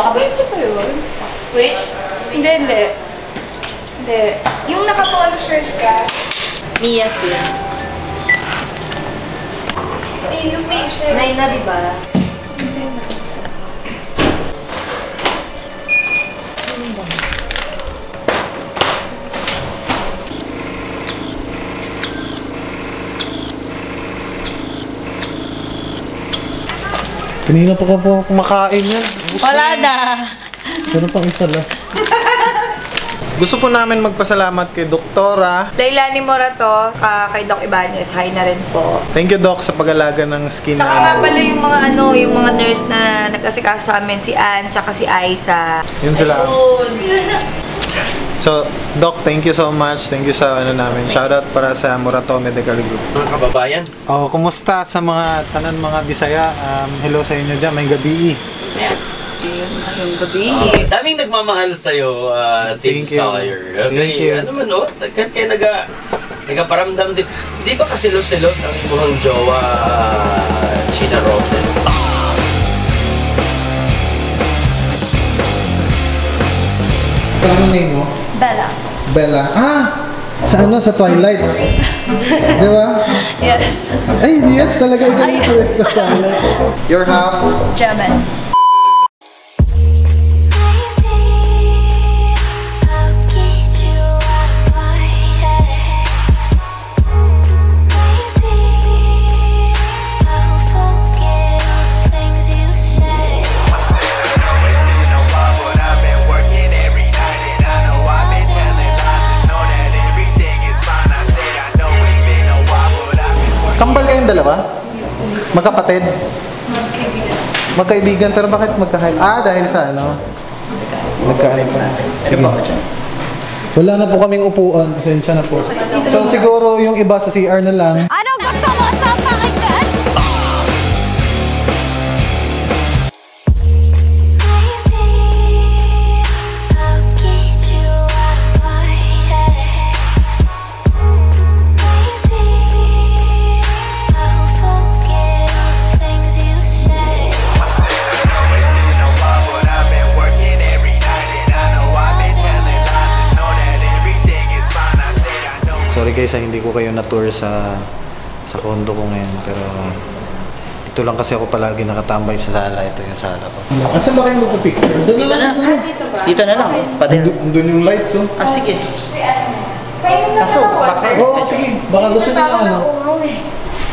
Naka 20 pa yun. Which? Hindi. Yung naka-polo shirt ka. Mia's yan. Eh, yung may shirt. Nay na, diba? Hindi na. Kanina pa ka po kumakain yan. Wala na. Pero pang isa lang. Gusto po namin magpasalamat kay Doktora Leilani Morato, kay Doc Ibanez. Hi na rin po. Thank you, Doc, sa pag-alaga ng skin. Tsaka nga pala yung mga yung mga nurse na nag-asikaso sa amin, si Ann, tsaka si Aiza. Yun sila. So, Doc, thank you so much. Thank you sa namin. Shoutout para sa Morato Medical Group. Mga kababayan. Oh, kumusta sa mga tanan mga Bisaya? Hello sa inyo dyan. May gabi. Yung gabi. Daming nagmamahal sa'yo, Team Sawyer. Thank you. Ano man, kaya nagaparamdam din. Di ba kasilos-silos ang buhang jowa, China Roses? Ano name mo? Bella. Bella. Sa sa Twilight. Di ba? Yes. Ay, yes, talaga ikaw sa Twilight. You're half German. Kambal kayong dalawa? Magkapatid? Magkaibigan, pero bakit magkahil? Dahil sa ano? Nagkahil sa atin. Sige. Wala na po kaming upuan. Pasensya na po. So siguro yung iba sa CR na lang. Ano gusto mo sa pakinggan? Sorry guys, hindi ko kayo na-tour sa condo ko ngayon, pero ito lang kasi ako palagi nakatambay sa sala. Ito yung sala ko. Asan ba kayo magpapicture? Doon na lang siguro. Dito na lang. Doon yung lights, oh. Sige. Kaso, bakit? Oo, sige. Baka gusto nyo lang ano.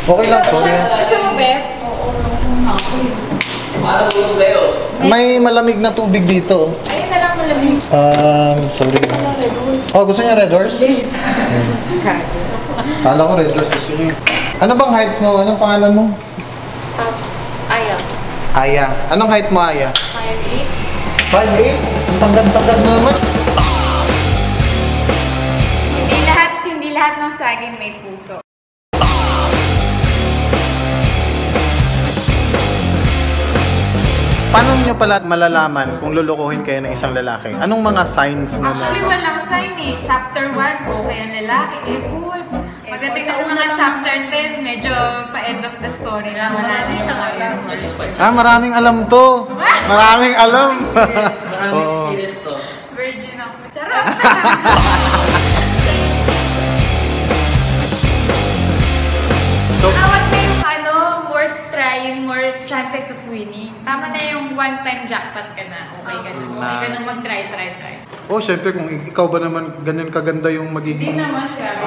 Okay lang, sorry. Gusto mo, Beb? May malamig na tubig dito. Ayun na lang malamig. Sorry. Gusto niya Red Horse? Kala ko Red Horse gusto niyo. Ano bang height mo? Anong pangalan mo? Aya. Aya. Anong height mo, Aya? 5'8". 5'8"? Ang tanggal-tanggal mo naman. Hindi lahat ng saging may puso. Paano niyo pala malalaman kung lulukuhin kayo ng isang lalaki? Anong mga signs mo? Actually, walang sign eh. Chapter 1, okay ang lalaki, fool. Pagdating sa unang chapter 10, medyo pa-end of the story na. Wala na siya ngayon. Maraming alam to. Maraming alam. Maraming experience to. Virgin ako. Charot! Awat na yung worth trying, more chances of winning. Tama na yung one-time jackpot ka na. Okay ka na. Okay ka na mag-try. Syempre kung ikaw ba naman ganyan kaganda yung magiging... Hindi naman ka.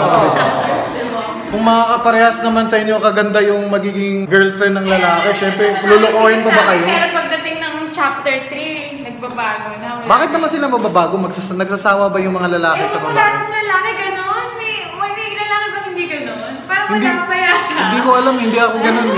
Kung makakaparehas naman sa inyo kaganda yung magiging girlfriend ng lalaki, syempre lulukuhin ko ba kayo? Pero pagdating ng chapter 3, nagbabago na. Bakit naman sila mababago? Nagsasawa ba yung mga lalaki sa Wala babae? akong lalaki ganon. May lalaki ba hindi ganon? Parang Hindi, wala pa yata. hindi ko alam, hindi ako ganun.